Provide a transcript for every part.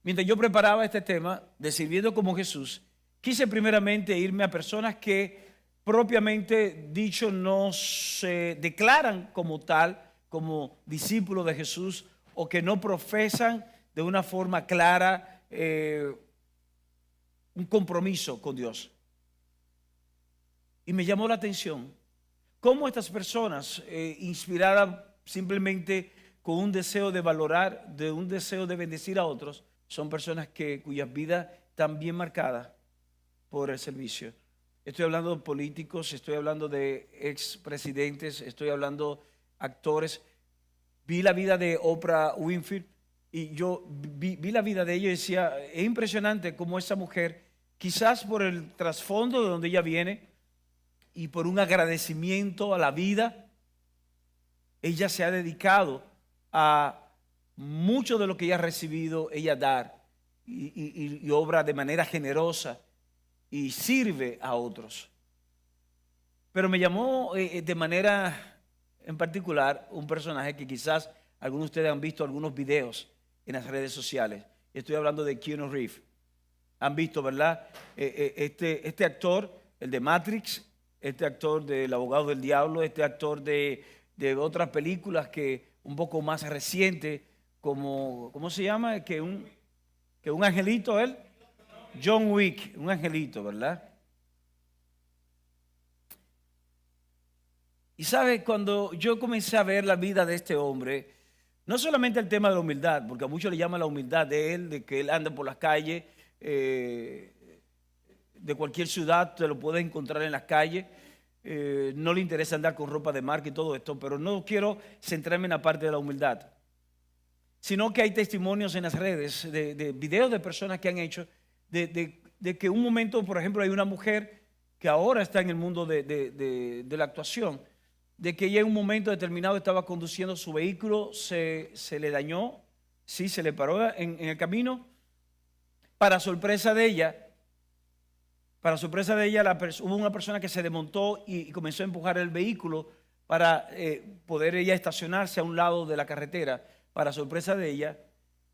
Mientras yo preparaba este tema de sirviendo como Jesús, quise primeramente irme a personas que propiamente dicho no se declaran como tal, como discípulos de Jesús, o que no profesan de una forma clara un compromiso con Dios. Y me llamó la atención cómo estas personas, inspiradas simplemente con un deseo de valorar, de un deseo de bendecir a otros, son personas cuyas vidas están bien marcadas por el servicio. Estoy hablando de políticos, estoy hablando de expresidentes, estoy hablando de actores. Vi la vida de Oprah Winfrey y yo vi la vida de ella y decía, es impresionante cómo esa mujer, quizás por el trasfondo de donde ella viene y por un agradecimiento a la vida, ella se ha dedicado a mucho de lo que ella ha recibido, ella dar y obra de manera generosa y sirve a otros. Pero me llamó de manera en particular un personaje que quizás algunos de ustedes han visto algunos videos en las redes sociales. Estoy hablando de Keanu Reeves. Han visto, ¿verdad? Este actor, el de Matrix, este actor del Abogado del Diablo, este actor de otras películas que un poco más reciente, como, ¿cómo se llama? Que un angelito él. John Wick, un angelito, ¿verdad? Y sabe, cuando yo comencé a ver la vida de este hombre, no solamente el tema de la humildad, porque a muchos le llama la humildad de él, de que él anda por las calles de cualquier ciudad, te lo puedes encontrar en las calles, no le interesa andar con ropa de marca y todo esto, pero no quiero centrarme en la parte de la humildad, sino que hay testimonios en las redes de videos de personas que han hecho de que un momento, por ejemplo, hay una mujer que ahora está en el mundo de la actuación, de que ella en un momento determinado estaba conduciendo su vehículo, se le dañó, sí, se le paró en el camino. Para sorpresa de ella, hubo una persona que se desmontó y comenzó a empujar el vehículo para poder ella estacionarse a un lado de la carretera. Para sorpresa de ella,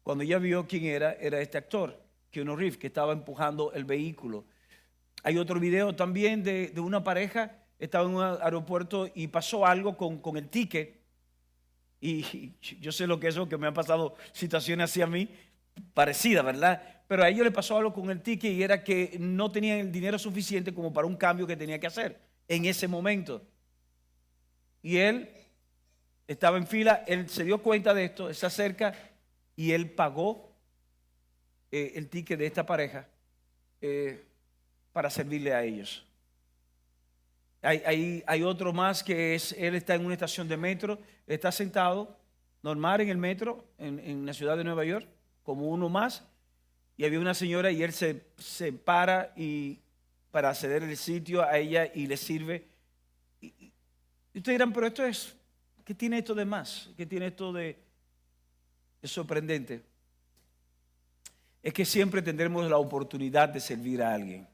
cuando ella vio quién era este actor, Keanu Reeves, que estaba empujando el vehículo. Hay otro video también de una pareja, estaba en un aeropuerto y pasó algo con el ticket. Y yo sé lo que es eso, que me han pasado situaciones así a mí, parecidas, ¿verdad? Pero a ellos le pasó algo con el ticket y era que no tenían el dinero suficiente como para un cambio que tenía que hacer en ese momento. Y él estaba en fila, él se dio cuenta de esto, él se acerca y él pagó el ticket de esta pareja para servirle a ellos. Hay otro más que es, él está en una estación de metro, está sentado normal en el metro en la ciudad de Nueva York, como uno más, y había una señora y él se para para ceder el sitio a ella y le sirve. Y ustedes dirán, pero ¿qué tiene esto de más? ¿Qué tiene esto de sorprendente? Es que siempre tendremos la oportunidad de servir a alguien.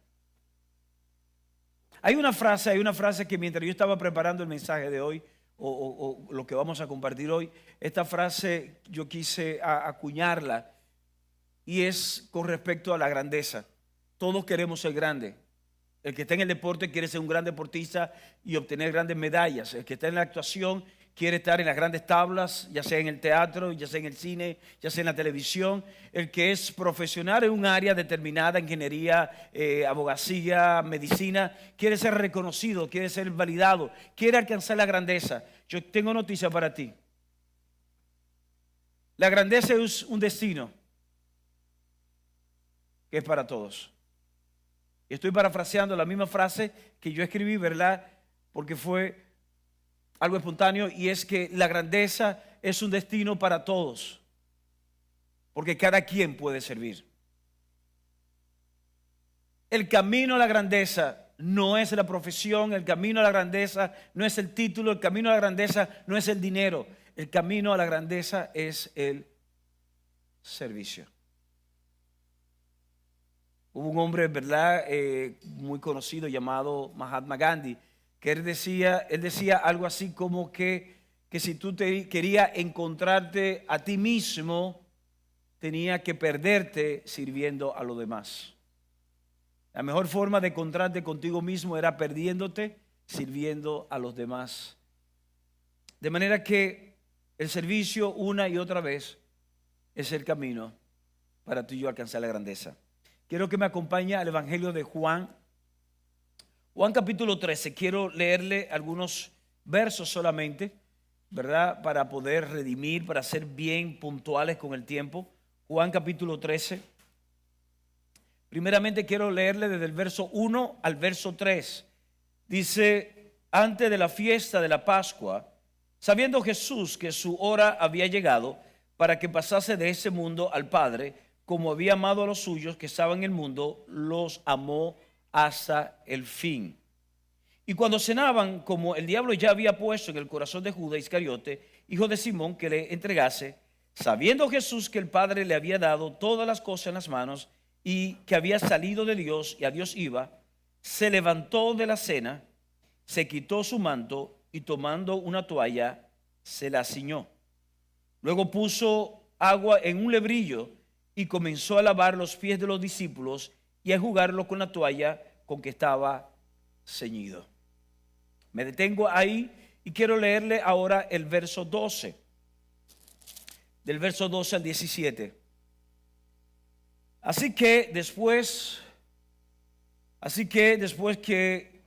Hay una frase que mientras yo estaba preparando el mensaje de hoy, o lo que vamos a compartir hoy, esta frase yo quise acuñarla, y es con respecto a la grandeza. Todos queremos ser grandes. El que está en el deporte quiere ser un gran deportista y obtener grandes medallas. El que está en la actuación quiere estar en las grandes tablas, ya sea en el teatro, ya sea en el cine, ya sea en la televisión. El que es profesional en un área determinada, ingeniería, abogacía, medicina, quiere ser reconocido, quiere ser validado, quiere alcanzar la grandeza. Yo tengo noticia para ti. La grandeza es un destino que es para todos. Estoy parafraseando la misma frase que yo escribí, ¿verdad? Porque fue algo espontáneo, y es que la grandeza es un destino para todos, porque cada quien puede servir. El camino a la grandeza no es la profesión, el camino a la grandeza no es el título, el camino a la grandeza no es el dinero, el camino a la grandeza es el servicio. Hubo un hombre, ¿verdad?, muy conocido llamado Mahatma Gandhi, que él decía algo así como que si tú querías encontrarte a ti mismo, tenía que perderte sirviendo a los demás. La mejor forma de encontrarte contigo mismo era perdiéndote sirviendo a los demás. De manera que el servicio una y otra vez es el camino para tú y yo alcanzar la grandeza. Quiero que me acompañe al Evangelio de Juan. Juan capítulo 13. Quiero leerle algunos versos solamente, ¿verdad? Para poder redimir, para ser bien puntuales con el tiempo. Juan capítulo 13. Primeramente quiero leerle desde el verso 1 al verso 3. Dice: antes de la fiesta de la Pascua, sabiendo Jesús que su hora había llegado para que pasase de ese mundo al Padre, como había amado a los suyos que estaban en el mundo, los amó hasta el fin. Y cuando cenaban, como el diablo ya había puesto en el corazón de Judas Iscariote, hijo de Simón, que le entregase, sabiendo Jesús que el Padre le había dado todas las cosas en las manos y que había salido de Dios y a Dios iba, se levantó de la cena, se quitó su manto y tomando una toalla se la ciñó. Luego puso agua en un lebrillo y comenzó a lavar los pies de los discípulos y a enjugarlos con la toalla con que estaba ceñido. Me detengo ahí y quiero leerle ahora el verso 12, del verso 12 al 17. Así que después que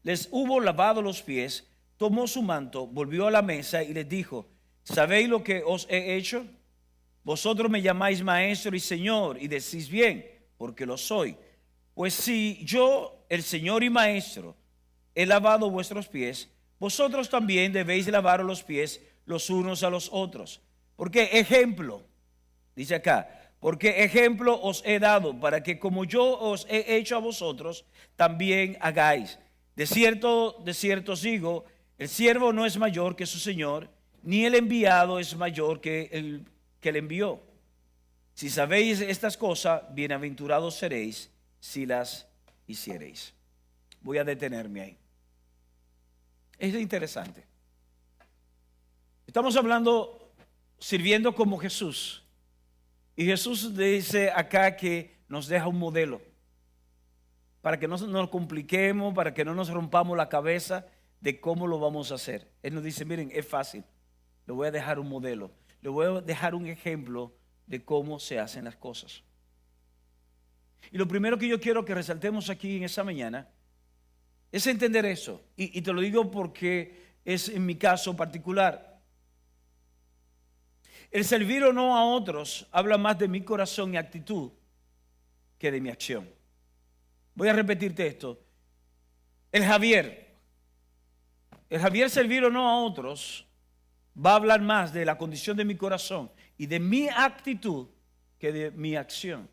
les hubo lavado los pies, tomó su manto, volvió a la mesa y les dijo: ¿sabéis lo que os he hecho? Vosotros me llamáis maestro y señor, y decís bien, porque lo soy. Pues si yo, el Señor y maestro, he lavado vuestros pies, vosotros también debéis lavar los pies los unos a los otros. Porque ejemplo, dice acá, porque ejemplo os he dado para que como yo os he hecho a vosotros, también hagáis. De cierto os digo, el siervo no es mayor que su Señor, ni el enviado es mayor que el que le envió. Si sabéis estas cosas, bienaventurados seréis si las hiciereis. Voy a detenerme ahí. Es interesante. Estamos hablando, sirviendo como Jesús. Y Jesús dice acá que nos deja un modelo para que no nos compliquemos, para que no nos rompamos la cabeza de cómo lo vamos a hacer. Él nos dice: miren, es fácil, le voy a dejar un modelo, le voy a dejar un ejemplo de cómo se hacen las cosas. Y lo primero que yo quiero que resaltemos aquí en esta mañana es entender eso. Y te lo digo porque es en mi caso particular. El servir o no a otros habla más de mi corazón y actitud que de mi acción. Voy a repetirte esto. El Javier servir o no a otros va a hablar más de la condición de mi corazón y de mi actitud que de mi acción.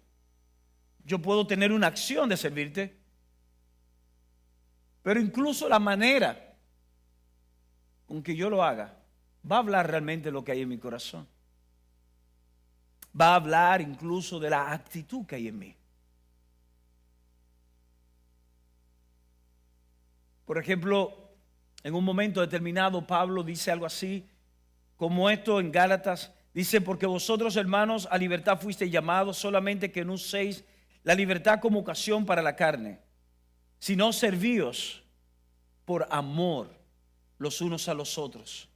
Yo puedo tener una acción de servirte, pero incluso la manera con que yo lo haga va a hablar realmente de lo que hay en mi corazón. Va a hablar incluso de la actitud que hay en mí. Por ejemplo, en un momento determinado Pablo dice algo así como esto en Gálatas. Dice: porque vosotros, hermanos, a libertad fuisteis llamados, solamente que no uséis la libertad como ocasión para la carne, sino servíos por amor los unos a los otros.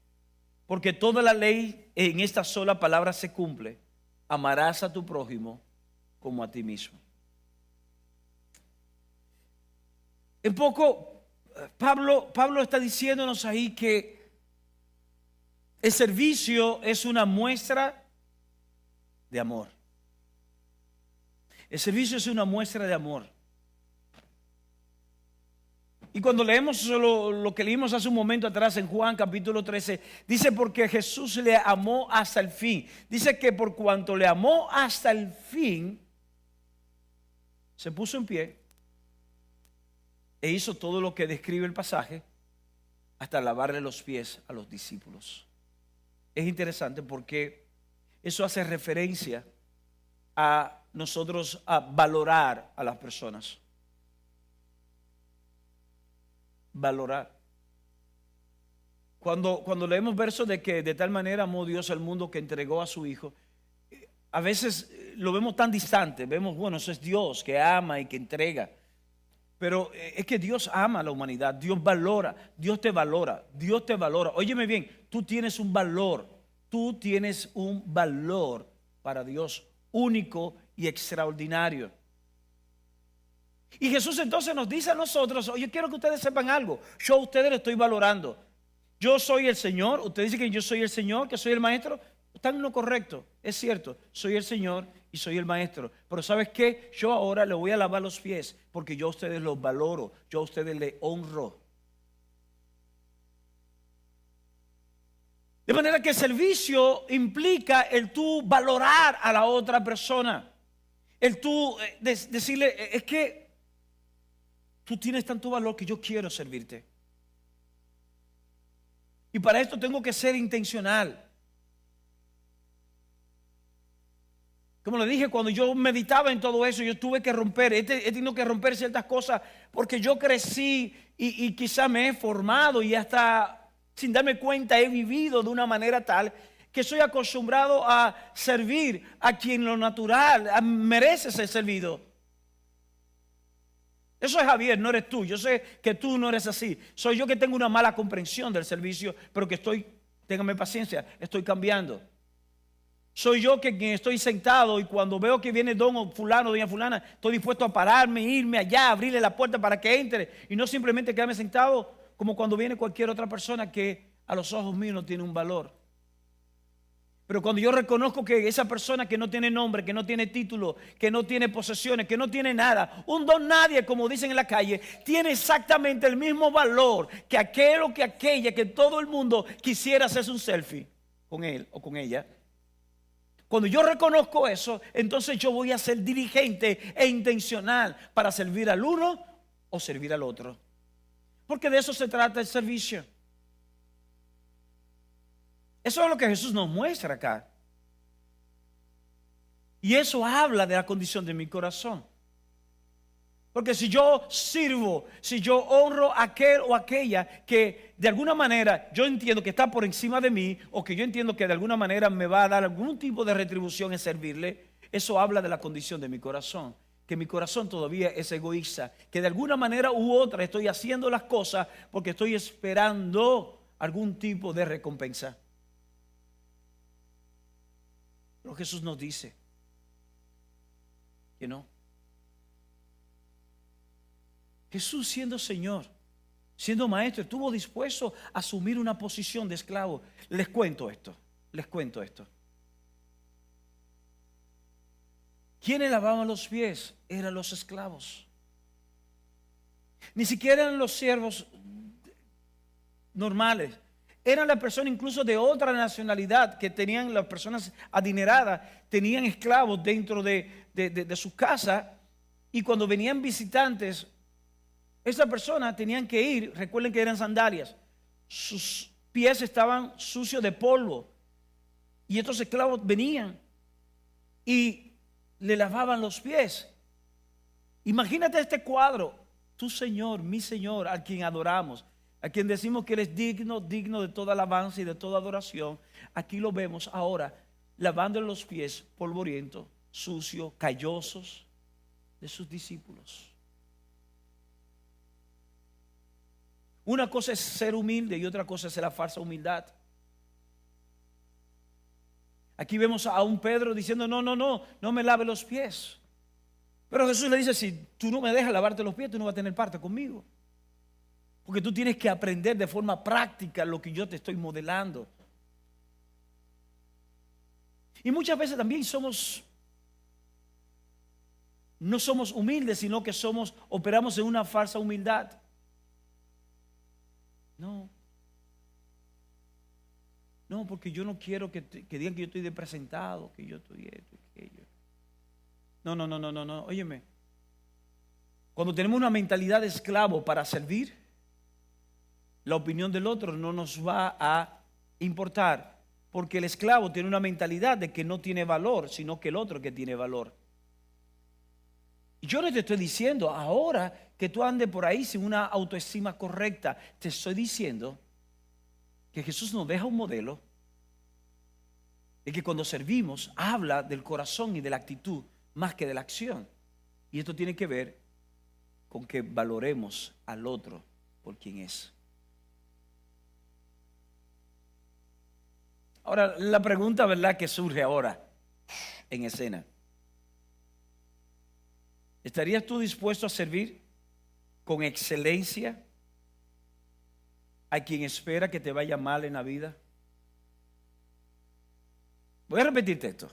Porque toda la ley en esta sola palabra se cumple: amarás a tu prójimo como a ti mismo. En poco, Pablo está diciéndonos ahí que el servicio es una muestra de amor. El servicio es una muestra de amor. Y cuando leemos lo que leímos hace un momento atrás en Juan capítulo 13, dice: porque Jesús le amó hasta el fin. Dice que por cuanto le amó hasta el fin, se puso en pie e hizo todo lo que describe el pasaje, hasta lavarle los pies a los discípulos. Es interesante porque eso hace referencia a nosotros a valorar a las personas. Valorar. Cuando leemos versos de que de tal manera amó Dios al mundo que entregó a su Hijo, a veces lo vemos tan distante. Vemos, bueno, eso es Dios que ama y que entrega. Pero es que Dios ama a la humanidad. Dios valora, Dios te valora, Dios te valora. Óyeme bien, tú tienes un valor. Tú tienes un valor para Dios único y extraordinario. Y Jesús entonces nos dice a nosotros, oye, quiero que ustedes sepan algo. Yo a ustedes les estoy valorando. Yo soy el Señor. Ustedes dicen que yo soy el Señor, que soy el Maestro. Están en lo correcto, es cierto. Soy el Señor y soy el Maestro. Pero ¿sabes qué? Yo ahora les voy a lavar los pies porque yo a ustedes los valoro. Yo a ustedes les honro. De manera que el servicio implica el tú valorar a la otra persona. El tú decirle, es que tú tienes tanto valor que yo quiero servirte. Y para esto tengo que ser intencional. Como le dije, cuando yo meditaba en todo eso, yo tuve que romper, he tenido que romper ciertas cosas porque yo crecí y quizá me he formado y hasta sin darme cuenta he vivido de una manera tal que soy acostumbrado a servir a quien lo natural merece ser servido. Eso es Javier, no eres tú. Yo sé que tú no eres así. Soy yo que tengo una mala comprensión del servicio, pero que téngame paciencia, estoy cambiando. Soy yo que estoy sentado y cuando veo que viene don o fulano, doña fulana, estoy dispuesto a pararme, irme allá, abrirle la puerta para que entre y no simplemente quedarme sentado como cuando viene cualquier otra persona que a los ojos míos no tiene un valor. Pero cuando yo reconozco que esa persona que no tiene nombre, que no tiene título, que no tiene posesiones, que no tiene nada, un don nadie, como dicen en la calle, tiene exactamente el mismo valor que aquel o que aquella que todo el mundo quisiera hacerse un selfie con él o con ella. Cuando yo reconozco eso, entonces yo voy a ser diligente e intencional para servir al uno o servir al otro. Porque de eso se trata el servicio. Eso es lo que Jesús nos muestra acá. Y eso habla de la condición de mi corazón. Porque si yo sirvo, si yo honro a aquel o aquella que de alguna manera yo entiendo que está por encima de mí o que yo entiendo que de alguna manera me va a dar algún tipo de retribución en servirle, eso habla de la condición de mi corazón. Que mi corazón todavía es egoísta, que de alguna manera u otra estoy haciendo las cosas porque estoy esperando algún tipo de recompensa. Pero Jesús nos dice que no. Jesús, siendo Señor, siendo Maestro, estuvo dispuesto a asumir una posición de esclavo. Les cuento esto. ¿Quiénes lavaban los pies? Eran los esclavos. Ni siquiera eran los siervos normales. Eran las personas incluso de otra nacionalidad que tenían, las personas adineradas, tenían esclavos dentro de su casa y cuando venían visitantes, esas personas tenían que ir, recuerden que eran sandalias, sus pies estaban sucios de polvo y estos esclavos venían y le lavaban los pies. Imagínate este cuadro, tu Señor, mi Señor, a quien adoramos, a quien decimos que Él es digno de toda alabanza y de toda adoración. Aquí lo vemos ahora, lavándole los pies polvorientos, sucios, callosos de sus discípulos. Una cosa es ser humilde y otra cosa es la falsa humildad. Aquí vemos a un Pedro diciendo, no me lave los pies. Pero Jesús le dice, si tú no me dejas lavarte los pies, tú no vas a tener parte conmigo. Porque tú tienes que aprender de forma práctica lo que yo te estoy modelando. Y muchas veces también no somos humildes, sino que operamos en una falsa humildad. No, porque yo no quiero que digan que yo estoy despresentado, que yo estoy esto y aquello. No, óyeme. Cuando tenemos una mentalidad de esclavo para servir, la opinión del otro no nos va a importar, porque el esclavo tiene una mentalidad de que no tiene valor, sino que el otro que tiene valor. Y yo no te estoy diciendo ahora que tú andes por ahí sin una autoestima correcta. Te estoy diciendo que Jesús nos deja un modelo es que cuando servimos habla del corazón y de la actitud más que de la acción. Y esto tiene que ver con que valoremos al otro por quien es. Ahora, la pregunta, ¿verdad?, que surge ahora en escena. ¿Estarías tú dispuesto a servir con excelencia a quien espera que te vaya mal en la vida? Voy a repetirte esto.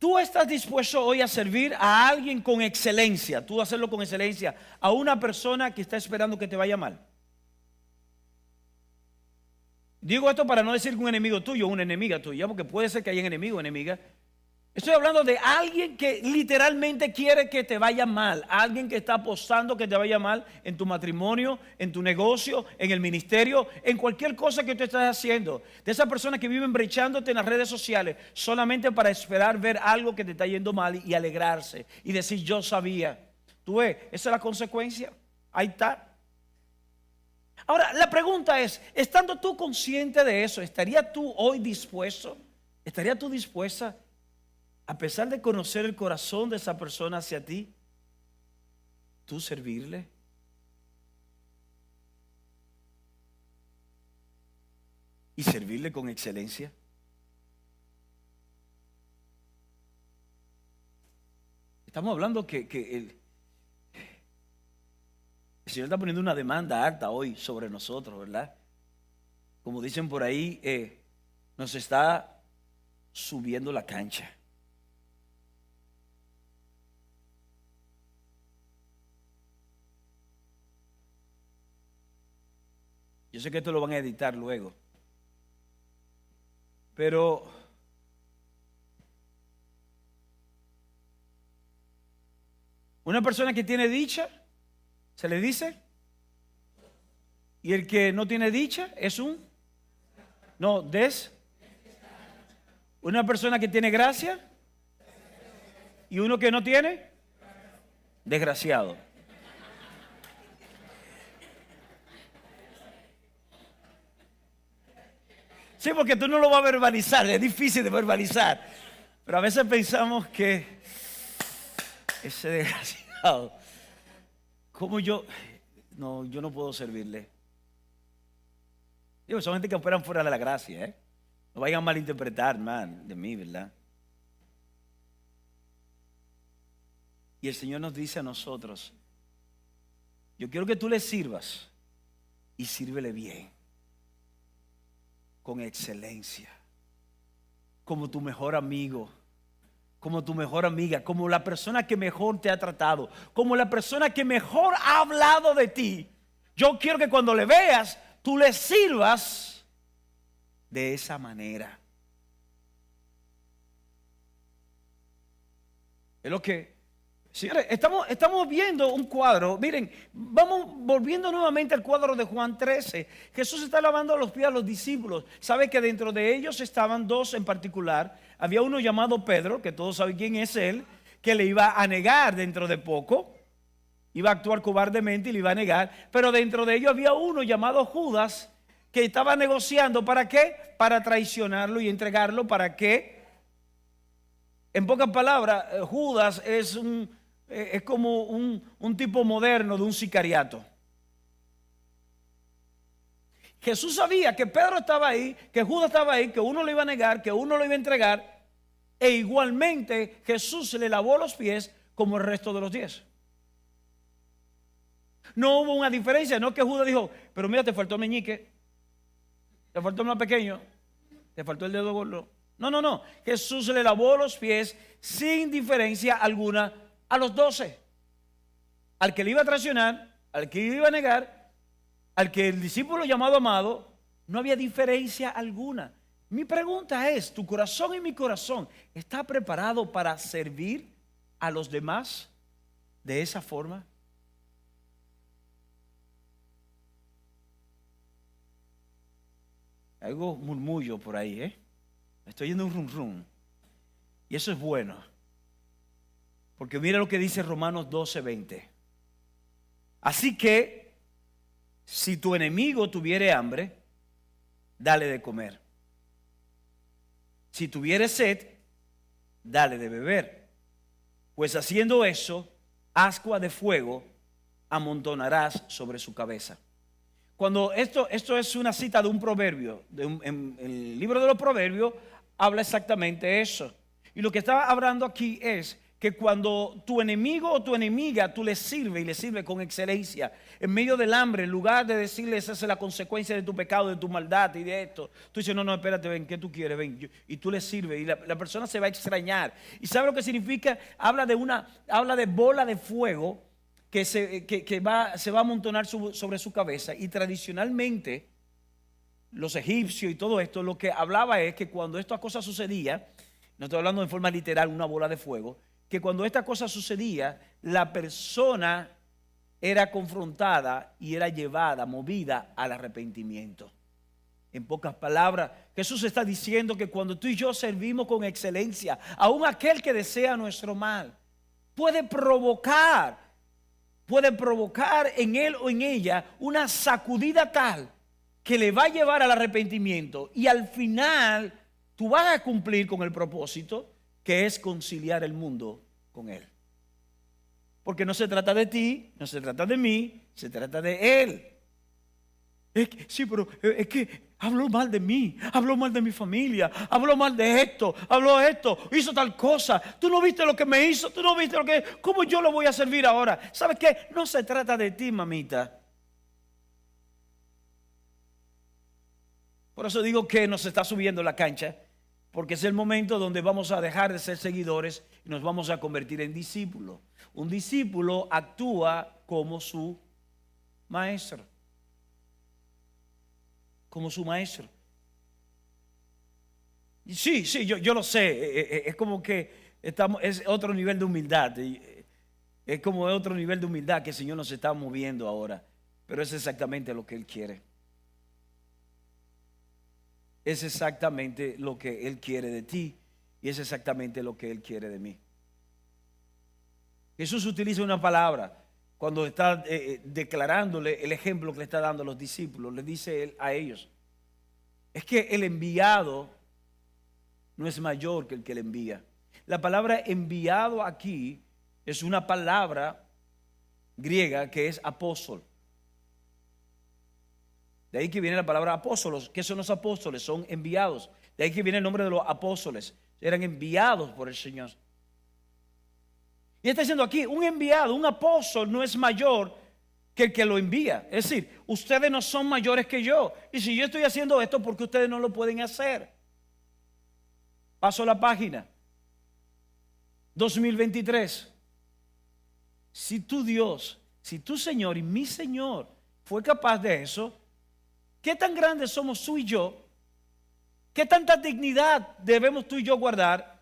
¿Tú estás dispuesto hoy a servir a alguien con excelencia? Tú hacerlo con excelencia a una persona que está esperando que te vaya mal. Digo esto para no decir que un enemigo tuyo o una enemiga tuya, porque puede ser que haya enemigo o enemiga. Estoy hablando de alguien que literalmente quiere que te vaya mal, alguien que está apostando que te vaya mal en tu matrimonio, en tu negocio, en el ministerio, en cualquier cosa que tú estás haciendo. De esa persona que viven brechándote en las redes sociales solamente para esperar ver algo que te está yendo mal y alegrarse y decir yo sabía. Tú ves, esa es la consecuencia. Ahí está. Ahora, la pregunta es, estando tú consciente de eso, ¿estarías tú hoy dispuesto? ¿Estarías tú dispuesta? A pesar de conocer el corazón de esa persona hacia ti, ¿tú servirle? ¿Y servirle con excelencia? Estamos hablando que el Señor está poniendo una demanda alta hoy sobre nosotros, ¿verdad? Como dicen por ahí, nos está subiendo la cancha. Yo sé que esto lo van a editar luego. Pero una persona que tiene dicha, se le dice. Y el que no tiene dicha es una persona que tiene gracia y uno que no tiene, desgraciado. Sí, porque tú no lo vas a verbalizar, es difícil de verbalizar. Pero a veces pensamos que ese desgraciado, ¿cómo yo no puedo servirle? Digo, son gente que operan fuera de la gracia, ¿eh? No vayan a malinterpretar, man, de mí, ¿verdad? Y el Señor nos dice a nosotros, yo quiero que tú le sirvas y sírvele bien, con excelencia, como tu mejor amigo, como tu mejor amiga, como la persona que mejor te ha tratado, como la persona que mejor ha hablado de ti. Yo quiero que cuando le veas, tú le sirvas de esa manera. Es lo que, señores, estamos viendo un cuadro. Miren, vamos volviendo nuevamente al cuadro de Juan 13. Jesús está lavando los pies a los discípulos. Sabe que dentro de ellos estaban dos en particular. Había uno llamado Pedro, que todos saben quién es él, que le iba a negar dentro de poco. Iba a actuar cobardemente y le iba a negar. Pero dentro de ellos había uno llamado Judas, que estaba negociando. ¿Para qué? Para traicionarlo y entregarlo. ¿Para qué? En pocas palabras, Judas es como un tipo moderno de un sicariato. Jesús sabía que Pedro estaba ahí, que Judas estaba ahí, que uno lo iba a negar, que uno lo iba a entregar. E igualmente Jesús le lavó los pies como el resto de los 10. No hubo una diferencia, no que Judas dijo, pero mira, te faltó el meñique, te faltó el más pequeño, te faltó el dedo gordo. No. Jesús le lavó los pies sin diferencia alguna a los 12. Al que le iba a traicionar, al que le iba a negar, al que el discípulo llamado amado, no había diferencia alguna. Mi pregunta es, ¿tu corazón y mi corazón está preparado para servir a los demás de esa forma? Algo murmullo por ahí, Me estoy yendo un rum rum. Y eso es bueno. Porque mira lo que dice Romanos 12:20. Así que, si tu enemigo tuviere hambre, dale de comer. Si tuvieres sed, dale de beber. Pues haciendo eso, ascua de fuego amontonarás sobre su cabeza. Cuando esto es una cita de un proverbio, en el libro de los proverbios habla exactamente eso. Y lo que está hablando aquí es que cuando tu enemigo o tu enemiga tú le sirves y le sirves con excelencia, en medio del hambre, en lugar de decirle esa es la consecuencia de tu pecado, de tu maldad y de esto, tú dices, no, espérate, ven, ¿qué tú quieres? Ven, y tú le sirves y la persona se va a extrañar. ¿Y sabe lo que significa? Habla de bola de fuego que se va a amontonar sobre su cabeza. Y tradicionalmente los egipcios y todo esto lo que hablaba es que cuando esta cosa sucedía, no estoy hablando en forma literal, una bola de fuego, que cuando esta cosa sucedía, la persona era confrontada y era llevada, movida al arrepentimiento. En pocas palabras, Jesús está diciendo que cuando tú y yo servimos con excelencia, aun aquel que desea nuestro mal, puede provocar en él o en ella una sacudida tal que le va a llevar al arrepentimiento, y al final tú vas a cumplir con el propósito, que es conciliar el mundo con Él. Porque no se trata de ti, no se trata de mí, se trata de Él. Es que habló mal de mí, habló mal de mi familia, habló mal de esto, hizo tal cosa. Tú no viste lo que me hizo, tú no viste ¿cómo yo lo voy a servir ahora? ¿Sabes qué? No se trata de ti, mamita. Por eso digo que nos está subiendo la cancha, porque es el momento donde vamos a dejar de ser seguidores y nos vamos a convertir en discípulos. Un discípulo actúa como su maestro. Como su maestro. Sí, yo lo sé. Es como que es otro nivel de humildad. Es como otro nivel de humildad que el Señor nos está moviendo ahora. Pero es exactamente lo que Él quiere. Es exactamente lo que Él quiere de ti y es exactamente lo que Él quiere de mí. Jesús utiliza una palabra cuando está declarándole el ejemplo que le está dando a los discípulos. Le dice Él a ellos, es que el enviado no es mayor que el que le envía. La palabra enviado aquí es una palabra griega que es apóstol. De ahí que viene la palabra apóstolos. ¿Qué son los apóstoles? Son enviados. De ahí que viene el nombre de los apóstoles. Eran enviados por el Señor. Y está diciendo aquí, un enviado, un apóstol no es mayor que el que lo envía. Es decir, ustedes no son mayores que yo. Y si yo estoy haciendo esto, ¿por qué ustedes no lo pueden hacer? Paso la página. 2023. Si tu Dios, si tu Señor y mi Señor fue capaz de eso, ¿qué tan grandes somos tú y yo? ¿Qué tanta dignidad debemos tú y yo guardar?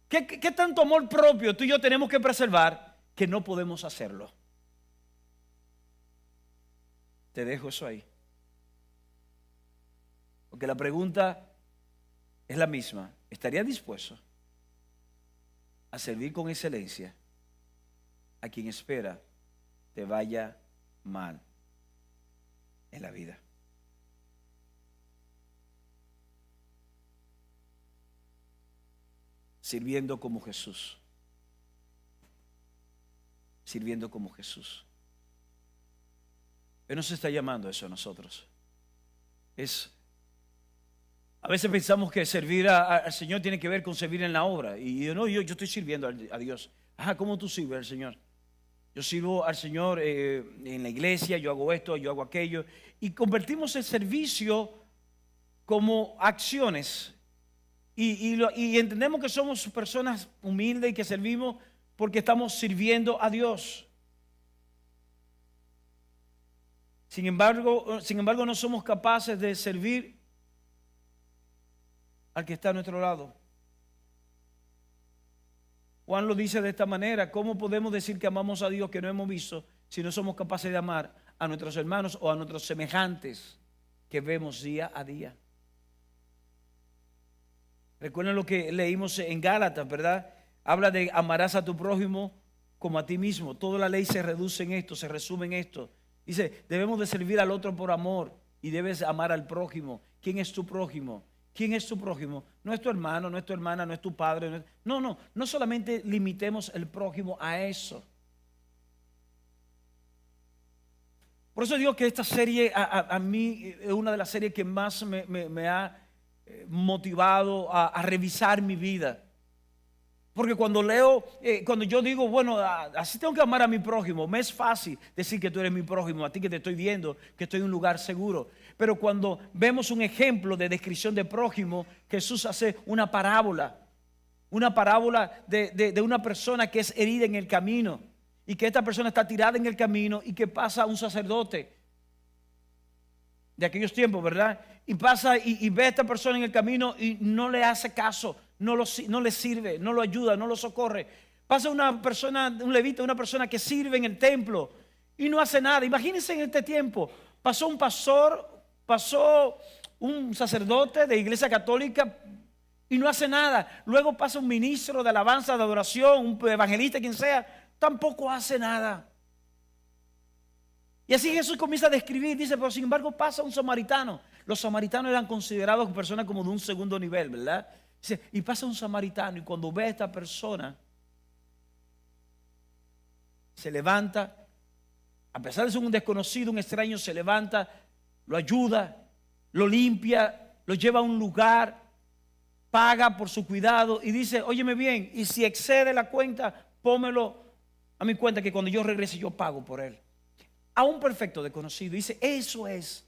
¿Qué tanto amor propio tú y yo tenemos que preservar que no podemos hacerlo? Te dejo eso ahí. Porque la pregunta es la misma. ¿Estarías dispuesto a servir con excelencia a quien espera te vaya mal en la vida? Sirviendo como Jesús. Sirviendo como Jesús. Él nos está llamando a eso a nosotros. A veces pensamos que servir al Señor tiene que ver con servir en la obra. Y yo estoy sirviendo a Dios. ¿Cómo tú sirves al Señor? Yo sirvo al Señor en la iglesia, yo hago esto, yo hago aquello. Y convertimos el servicio como acciones. Y entendemos que somos personas humildes y que servimos porque estamos sirviendo a Dios. Sin embargo, no somos capaces de servir al que está a nuestro lado. Juan lo dice de esta manera: ¿cómo podemos decir que amamos a Dios que no hemos visto si no somos capaces de amar a nuestros hermanos o a nuestros semejantes que vemos día a día? Recuerden lo que leímos en Gálatas, ¿verdad? Habla de amarás a tu prójimo como a ti mismo. Toda la ley se reduce en esto, se resume en esto. Dice, debemos de servir al otro por amor y debes amar al prójimo. ¿Quién es tu prójimo? ¿Quién es tu prójimo? No es tu hermano, no es tu hermana, no es tu padre. No solamente limitemos el prójimo a eso. Por eso digo que esta serie a mí es una de las series que más me ha motivado a revisar mi vida. Porque cuando leo, cuando yo digo, bueno, así tengo que amar a mi prójimo, me es fácil decir que tú eres mi prójimo, a ti que te estoy viendo, que estoy en un lugar seguro. Pero cuando vemos un ejemplo de descripción de prójimo, Jesús hace una parábola de una persona que es herida en el camino y que esta persona está tirada en el camino y que pasa un sacerdote de aquellos tiempos, ¿verdad? Y pasa y ve a esta persona en el camino y no le hace caso, no le sirve, no lo ayuda, no lo socorre. Pasa una persona, un levita, una persona que sirve en el templo y no hace nada. Imagínense en este tiempo, pasó un pastor, pasó un sacerdote de iglesia católica y no hace nada. Luego pasa un ministro de alabanza, de adoración, un evangelista, quien sea, tampoco hace nada. Y así Jesús comienza a describir, dice, pero sin embargo pasa un samaritano. Los samaritanos eran considerados personas como de un segundo nivel, ¿verdad? Dice, y pasa un samaritano y cuando ve a esta persona, se levanta, a pesar de ser un desconocido, un extraño, se levanta, lo ayuda, lo limpia, lo lleva a un lugar, paga por su cuidado y dice, óyeme bien, y si excede la cuenta, pómelo a mi cuenta que cuando yo regrese yo pago por él. A un perfecto desconocido. Dice, eso es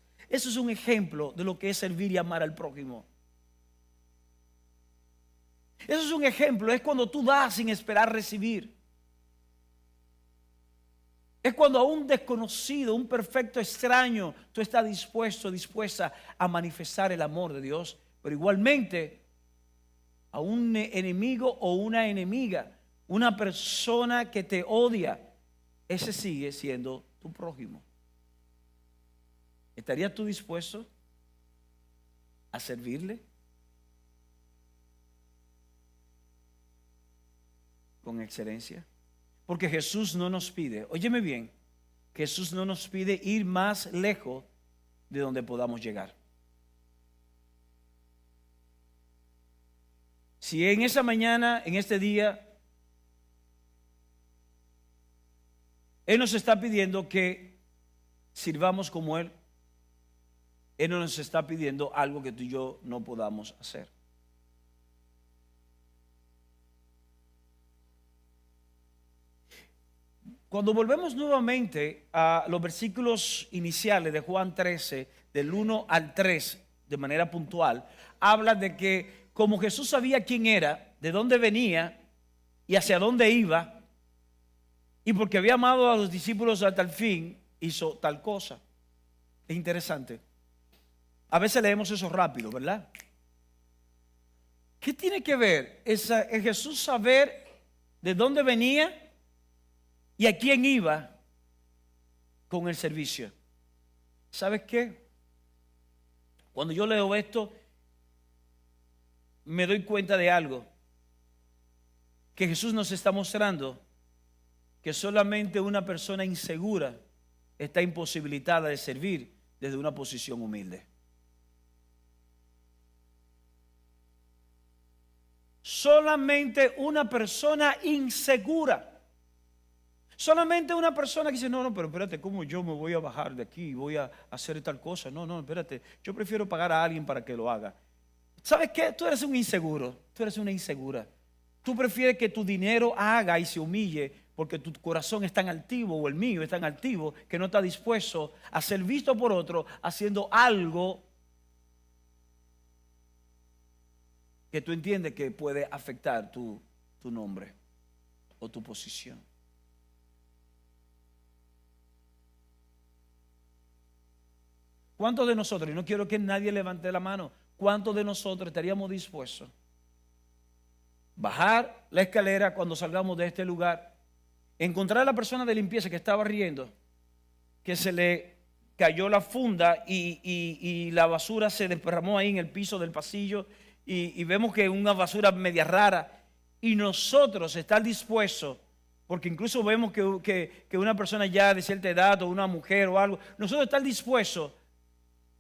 un ejemplo de lo que es servir y amar al prójimo. Eso es un ejemplo, es cuando tú das sin esperar recibir. Es cuando a un desconocido, un perfecto extraño, tú estás dispuesta a manifestar el amor de Dios. Pero igualmente a un enemigo o una enemiga, una persona que te odia, ese sigue siendo tu prójimo. ¿Estarías tú dispuesto a servirle con excelencia? Porque Jesús no nos pide, óyeme bien, Jesús no nos pide ir más lejos de donde podamos llegar. Si en esa mañana, en este día, Él nos está pidiendo que sirvamos como Él, Él no nos está pidiendo algo que tú y yo no podamos hacer. Cuando volvemos nuevamente a los versículos iniciales de Juan 13, del 1 al 3, de manera puntual, habla de que como Jesús sabía quién era, de dónde venía y hacia dónde iba, y porque había amado a los discípulos hasta el fin, hizo tal cosa. Es interesante. A veces leemos eso rápido, ¿verdad? ¿Qué tiene que ver es Jesús saber de dónde venía y a quién iba con el servicio? ¿Sabes qué? Cuando yo leo esto, me doy cuenta de algo. Que Jesús nos está mostrando que solamente una persona insegura está imposibilitada de servir desde una posición humilde. Solamente una persona insegura. Solamente una persona que dice, no, pero espérate, ¿cómo yo me voy a bajar de aquí y voy a hacer tal cosa? No, espérate, yo prefiero pagar a alguien para que lo haga. ¿Sabes qué? Tú eres un inseguro, tú eres una insegura. Tú prefieres que tu dinero haga y se humille porque tu corazón es tan altivo, o el mío es tan altivo, que no está dispuesto a ser visto por otro haciendo algo que tú entiendes que puede afectar tu nombre o tu posición. ¿Cuántos de nosotros, y no quiero que nadie levante la mano, cuántos de nosotros estaríamos dispuestos a bajar la escalera cuando salgamos de este lugar, encontrar a la persona de limpieza que estaba riendo, que se le cayó la funda y la basura se desparramó ahí en el piso del pasillo y vemos que es una basura media rara, y nosotros estar dispuestos, porque incluso vemos que una persona ya de cierta edad o una mujer o algo, nosotros estar dispuestos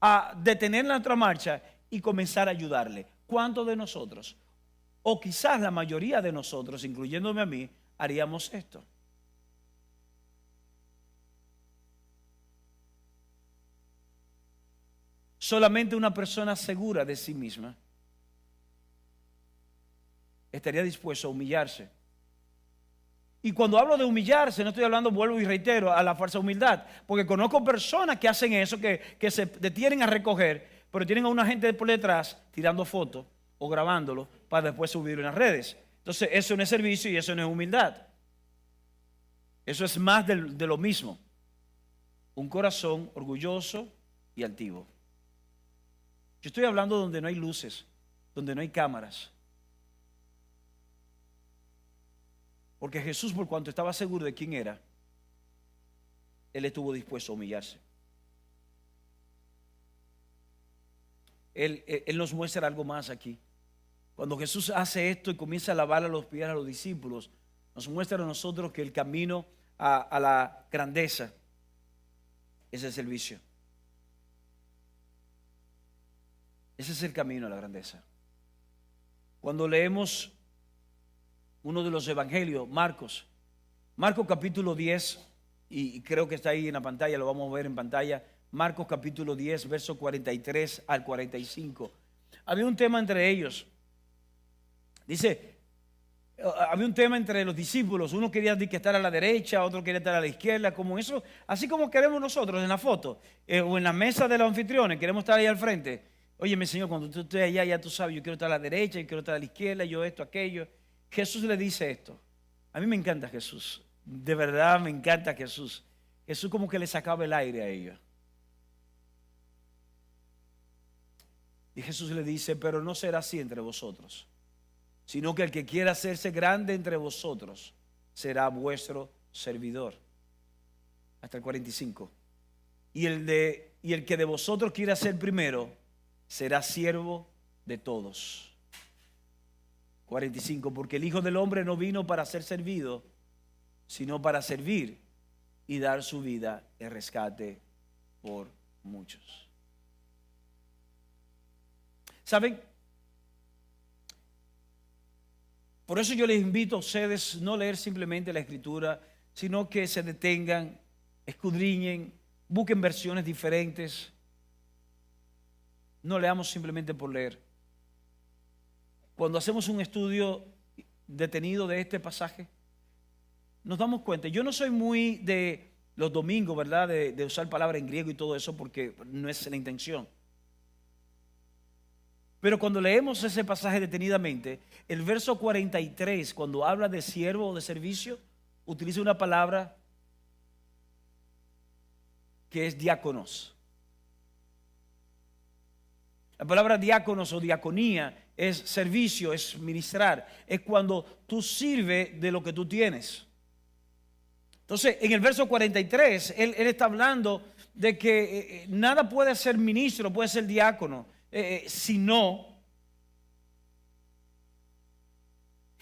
a detener nuestra marcha y comenzar a ayudarle. ¿Cuántos de nosotros, o quizás la mayoría de nosotros, incluyéndome a mí, haríamos esto? Solamente una persona segura de sí misma estaría dispuesto a humillarse. Y cuando hablo de humillarse, no estoy hablando, vuelvo y reitero, a la falsa humildad, porque conozco personas que hacen eso, que se detienen a recoger, pero tienen a una gente por detrás tirando fotos o grabándolo para después subirlo en las redes. Entonces eso no es servicio y eso no es humildad. Eso es más de lo mismo. Un corazón orgulloso y altivo. Yo estoy hablando donde no hay luces, donde no hay cámaras. Porque Jesús, por cuanto estaba seguro de quién era, Él estuvo dispuesto a humillarse. Él nos muestra algo más aquí. Cuando Jesús hace esto y comienza a lavarle los pies a los discípulos, nos muestra a nosotros que el camino a la grandeza es el servicio. Ese es el camino a la grandeza. Cuando leemos uno de los evangelios, Marcos capítulo 10, y creo que está ahí en la pantalla, lo vamos a ver en pantalla. Marcos capítulo 10, verso 43 al 45. Había un tema entre ellos. Dice, había un tema entre los discípulos. Uno quería estar a la derecha, otro quería estar a la izquierda, como eso, así como queremos nosotros en la foto, o en la mesa de los anfitriones, queremos estar ahí al frente. Oye, mi Señor, cuando tú estés allá, ya tú sabes, yo quiero estar a la derecha, yo quiero estar a la izquierda, yo esto, aquello. Jesús le dice esto. A mí me encanta Jesús. De verdad me encanta Jesús. Jesús como que le sacaba el aire a ellos. Y Jesús le dice, pero no será así entre vosotros, sino que el que quiera hacerse grande entre vosotros será vuestro servidor. Hasta el 45. Y el que de vosotros quiera ser primero será siervo de todos. 45. Porque el Hijo del Hombre no vino para ser servido, sino para servir y dar su vida en rescate por muchos. ¿Saben? Por eso yo les invito a ustedes no leer simplemente la Escritura, sino que se detengan, escudriñen, busquen versiones diferentes. No leamos simplemente por leer. Cuando hacemos un estudio detenido de este pasaje, nos damos cuenta. Yo no soy muy de los domingos, ¿verdad? De usar palabras en griego y todo eso, porque no es la intención. Pero cuando leemos ese pasaje detenidamente, el verso 43, cuando habla de siervo o de servicio, utiliza una palabra que es diáconos. La palabra diáconos o diaconía es servicio, es ministrar, es cuando tú sirves de lo que tú tienes. Entonces, en el verso 43, él está hablando de que nada puede ser ministro, puede ser diácono, si no.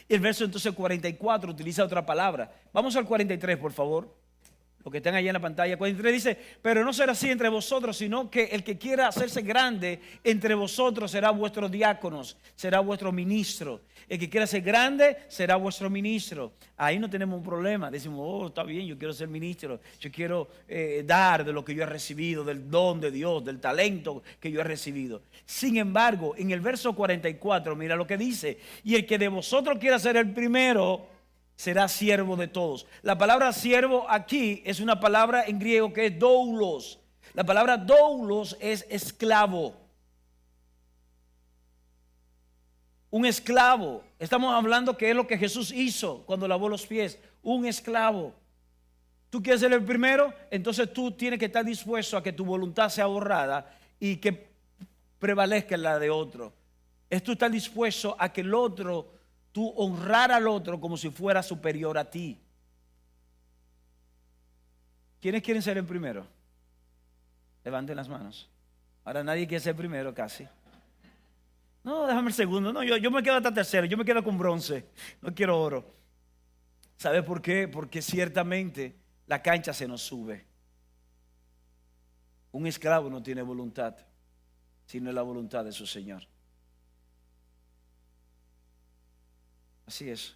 El verso entonces 44 utiliza otra palabra. Vamos al 43, por favor. Lo que están allá en la pantalla. 43 dice, pero no será así entre vosotros, sino que el que quiera hacerse grande entre vosotros será vuestro diáconos, será vuestro ministro. El que quiera ser grande será vuestro ministro. Ahí no tenemos un problema. Decimos, oh, está bien, yo quiero ser ministro. Yo quiero dar de lo que yo he recibido, del don de Dios, del talento que yo he recibido. Sin embargo, en el verso 44, mira lo que dice. Y el que de vosotros quiera ser el primero será siervo de todos. La palabra siervo aquí es una palabra en griego que es doulos. La palabra doulos es esclavo. Un esclavo. Estamos hablando que es lo que Jesús hizo cuando lavó los pies. Un esclavo. ¿Tú quieres ser el primero? Entonces tú tienes que estar dispuesto a que tu voluntad sea borrada y que prevalezca la de otro. Es tú estar dispuesto a que el otro, tú honrar al otro como si fuera superior a ti. ¿Quiénes quieren ser el primero? Levanten las manos. Ahora nadie quiere ser primero casi. No, déjame el segundo. No, yo me quedo hasta tercero. Yo me quedo con bronce. No quiero oro. ¿Sabe por qué? Porque ciertamente la cancha se nos sube. Un esclavo no tiene voluntad. si no es la voluntad de su Señor. Así es.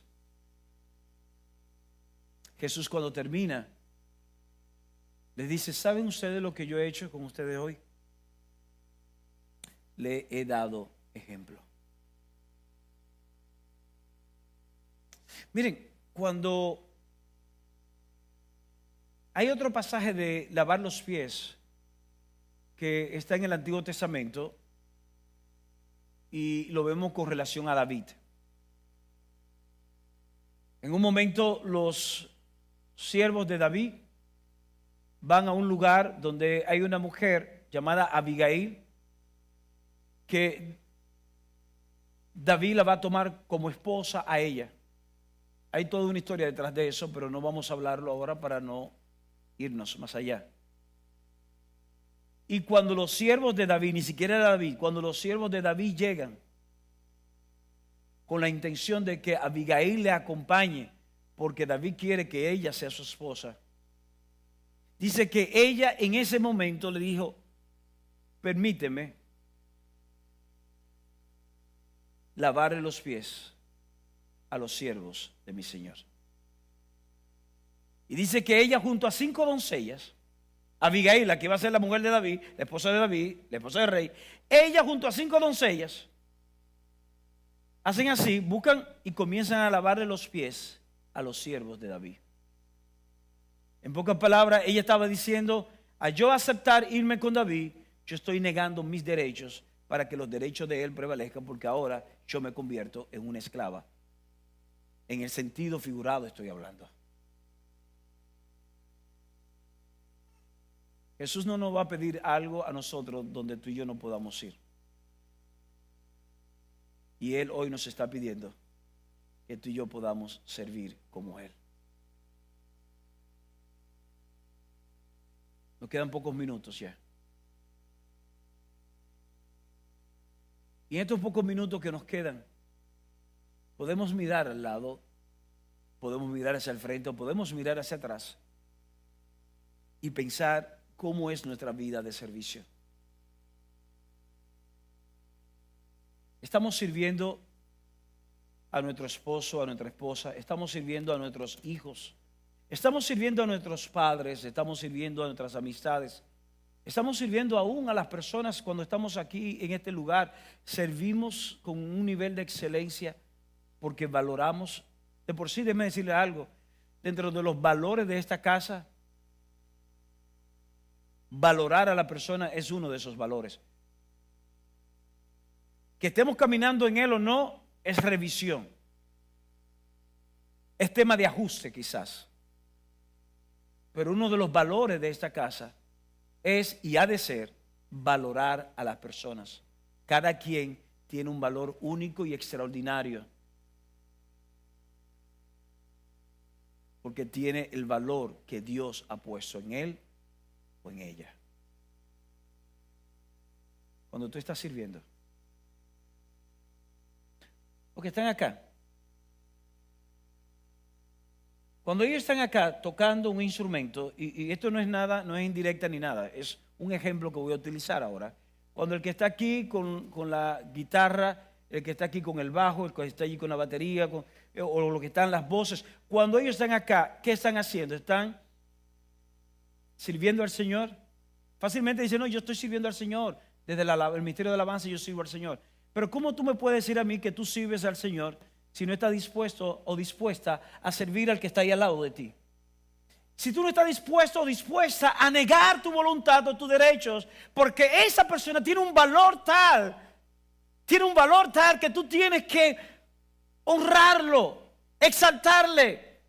Jesús, cuando termina, les dice: ¿saben ustedes lo que yo he hecho con ustedes hoy? Le he dado ejemplo. Miren, cuando hay otro pasaje de lavar los pies que está en el Antiguo Testamento y lo vemos con relación a David. En un momento los siervos de David van a un lugar donde hay una mujer llamada Abigail, que David la va a tomar como esposa a ella. Hay toda una historia detrás de eso, pero no vamos a hablarlo ahora para no irnos más allá. Y cuando los siervos de David, ni siquiera era David, cuando los siervos de David llegan con la intención de que Abigail le acompañe, porque David quiere que ella sea su esposa, dice que ella en ese momento le dijo: permíteme lavarle los pies a los siervos de mi Señor. Y dice que ella, junto a 5 doncellas, Abigail, la que iba a ser la mujer de David, la esposa de David, la esposa del rey, ella junto a 5 doncellas hacen así, buscan y comienzan a lavarle los pies a los siervos de David. En pocas palabras, ella estaba diciendo: a yo aceptar irme con David, yo estoy negando mis derechos para que los derechos de él prevalezcan, porque ahora yo me convierto en una esclava. En el sentido figurado estoy hablando. Jesús no nos va a pedir algo a nosotros donde tú y yo no podamos ir. Y Él hoy nos está pidiendo que tú y yo podamos servir como Él. Nos quedan pocos minutos ya. Y en estos pocos minutos que nos quedan, podemos mirar al lado, podemos mirar hacia el frente o podemos mirar hacia atrás y pensar cómo es nuestra vida de servicio. Estamos sirviendo a nuestro esposo, a nuestra esposa, estamos sirviendo a nuestros hijos, estamos sirviendo a nuestros padres, estamos sirviendo a nuestras amistades, estamos sirviendo aún a las personas cuando estamos aquí en este lugar. Servimos con un nivel de excelencia porque valoramos. De por sí, déjeme decirle algo, dentro de los valores de esta casa, valorar a la persona es uno de esos valores. Que estemos caminando en él o no es revisión, es tema de ajuste quizás, pero uno de los valores de esta casa es y ha de ser valorar a las personas. Cada quien tiene un valor único y extraordinario, porque tiene el valor que Dios ha puesto en él o en ella. Cuando tú estás sirviendo, los que están acá, cuando ellos están acá tocando un instrumento, y esto no es nada, no es indirecta ni nada, es un ejemplo que voy a utilizar ahora. Cuando el que está aquí con la guitarra, el que está aquí con el bajo, el que está allí con la batería, o lo que están las voces, cuando ellos están acá, ¿qué están haciendo? ¿Están sirviendo al Señor? Fácilmente dicen: no, yo estoy sirviendo al Señor. Desde el ministerio de alabanza yo sirvo al Señor. Pero ¿cómo tú me puedes decir a mí que tú sirves al Señor si no estás dispuesto o dispuesta a servir al que está ahí al lado de ti? Si tú no estás dispuesto o dispuesta a negar tu voluntad o tus derechos, porque esa persona tiene un valor tal que tú tienes que honrarlo, exaltarle,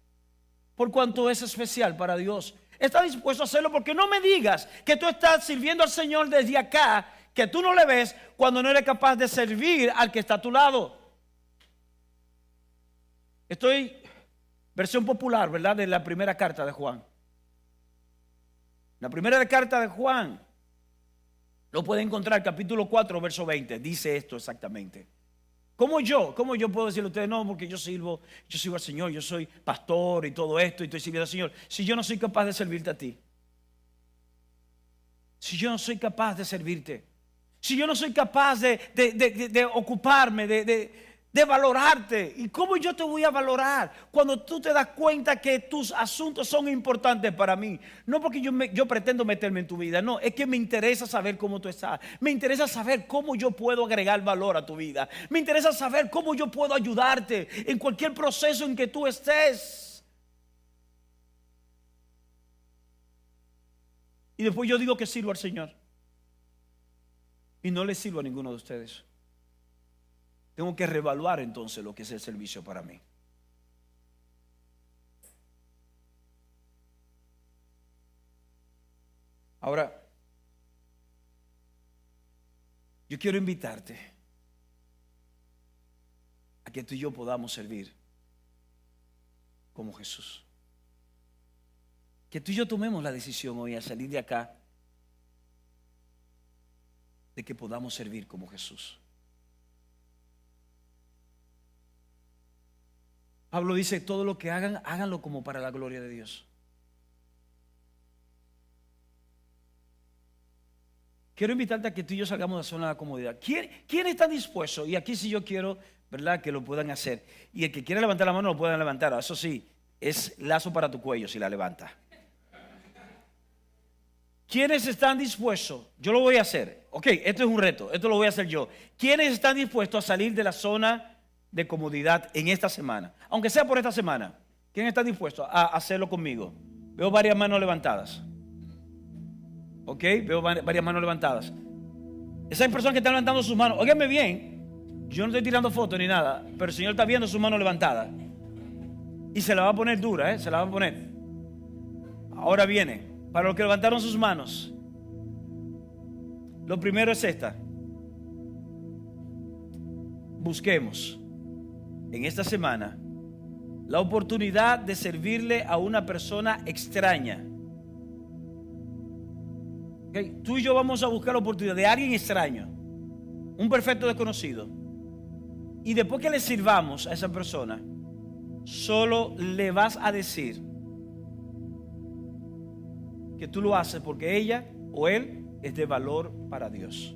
por cuanto es especial para Dios. ¿Estás dispuesto a hacerlo? Porque no me digas que tú estás sirviendo al Señor desde acá, que tú no le ves, cuando no eres capaz de servir al que está a tu lado. Versión popular, ¿verdad?, de la primera carta de Juan. La primera carta de Juan, lo puede encontrar, capítulo 4, verso 20, dice esto exactamente. ¿Cómo yo puedo decirle a ustedes: no, porque yo sirvo al Señor, yo soy pastor y todo esto y estoy sirviendo al Señor, si yo no soy capaz de servirte a ti? Si yo no soy capaz de servirte, Si yo no soy capaz de ocuparme, de valorarte. ¿Y cómo yo te voy a valorar cuando tú te das cuenta que tus asuntos son importantes para mí? No porque yo pretendo meterme en tu vida, no, es que me interesa saber cómo tú estás. Me interesa saber cómo yo puedo agregar valor a tu vida. Me interesa saber cómo yo puedo ayudarte en cualquier proceso en que tú estés. Y después yo digo que sirvo al Señor y no le sirvo a ninguno de ustedes. Tengo que reevaluar entonces lo que es el servicio para mí. Ahora, yo quiero invitarte a que tú y yo podamos servir como Jesús. Que tú y yo tomemos la decisión hoy al salir de acá de que podamos servir como Jesús. Pablo dice, todo lo que hagan, háganlo como para la gloria de Dios. Quiero invitarte a que tú y yo salgamos de la zona de la comodidad. ¿Quién está dispuesto? Y aquí sí yo quiero, ¿verdad?, que lo puedan hacer. Y el que quiera levantar la mano lo puedan levantar. Eso sí, es lazo para tu cuello si la levanta. ¿Quiénes están dispuestos? Yo lo voy a hacer. Ok, esto es un reto, esto lo voy a hacer yo. ¿Quiénes están dispuestos a salir de la zona de comodidad en esta semana? Aunque sea por esta semana. ¿Quién está dispuesto a hacerlo conmigo? Veo varias manos levantadas. Ok, veo varias manos levantadas. Esas personas que están levantando sus manos, óiganme bien, yo no estoy tirando fotos ni nada, pero el Señor está viendo sus manos levantadas. Y se la va a poner dura, se la va a poner. Ahora viene, para los que levantaron sus manos, lo primero es esta. Busquemos en esta semana la oportunidad de servirle a una persona extraña. Okay. Tú y yo vamos a buscar la oportunidad de alguien extraño, un perfecto desconocido, y después que le sirvamos a esa persona, solo le vas a decir que tú lo haces porque ella o él es de valor para Dios.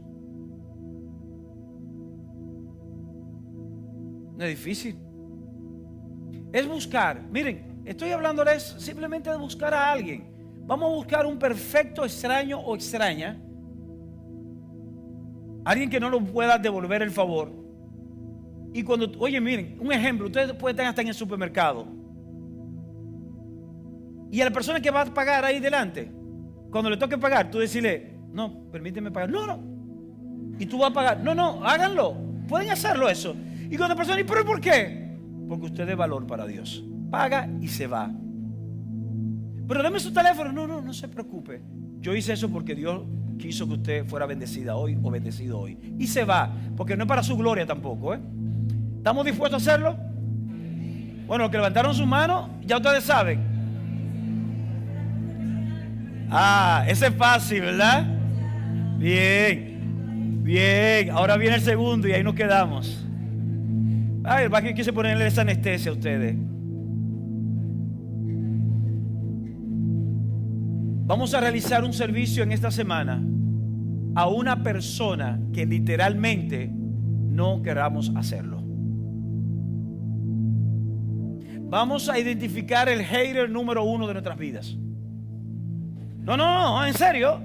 No es difícil. Es buscar. Miren, estoy hablándoles simplemente de buscar a alguien. Vamos a buscar un perfecto extraño o extraña. Alguien que no nos pueda devolver el favor. Y cuando, oye, miren, un ejemplo, ustedes pueden estar hasta en el supermercado. Y a la persona que va a pagar ahí delante, cuando le toque pagar, tú decirle, no, permíteme pagar. No, no. Y tú vas a pagar. No, no, háganlo. Pueden hacerlo eso. Y cuando la persona dice, ¿pero por qué? Porque usted es valor para Dios. Paga y se va. Pero dame su teléfono. No, no, no se preocupe. Yo hice eso porque Dios quiso que usted fuera bendecida hoy o bendecido hoy. Y se va, porque no es para su gloria tampoco, ¿eh? ¿Estamos dispuestos a hacerlo? Bueno, los que levantaron sus manos, ya ustedes saben. Ah, ese es fácil, ¿verdad? Bien, bien. Ahora viene el segundo y ahí nos quedamos. Ay, va que quise ponerle esa anestesia a ustedes. Vamos a realizar un servicio en esta semana a una persona que literalmente no queramos hacerlo. Vamos a identificar el hater número 1 de nuestras vidas. No, no, no, en serio.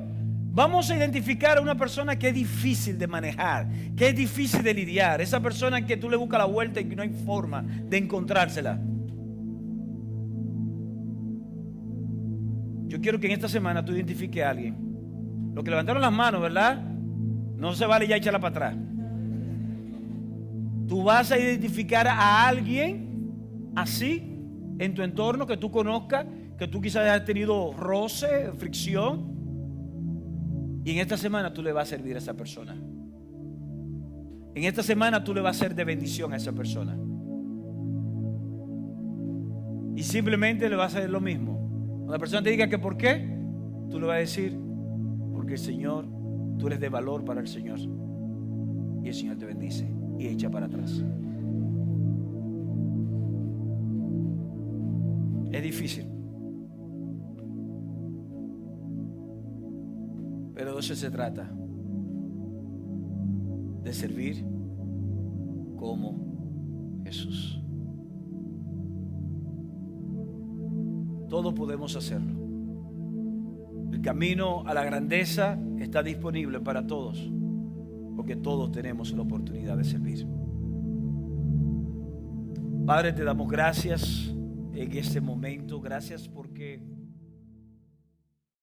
Vamos a identificar a una persona que es difícil de manejar, que es difícil de lidiar. Esa persona que tú le buscas la vuelta y que no hay forma de encontrársela. Yo quiero que en esta semana tú identifiques a alguien. Los que levantaron las manos, ¿verdad? No se vale ya echarla para atrás. Tú vas a identificar a alguien así en tu entorno que tú conozcas, que tú quizás hayas tenido roce, fricción. Y en esta semana tú le vas a servir a esa persona. En esta semana tú le vas a ser de bendición a esa persona. Y simplemente le vas a hacer lo mismo. Cuando la persona te diga que por qué, tú le vas a decir, porque el Señor, tú eres de valor para el Señor. Y el Señor te bendice y echa para atrás. Es difícil. Pero de eso se trata. de servir como Jesús. Todos podemos hacerlo. El camino a la grandeza está disponible para todos, porque todos tenemos la oportunidad de servir. Padre, te damos gracias en este momento. Gracias porque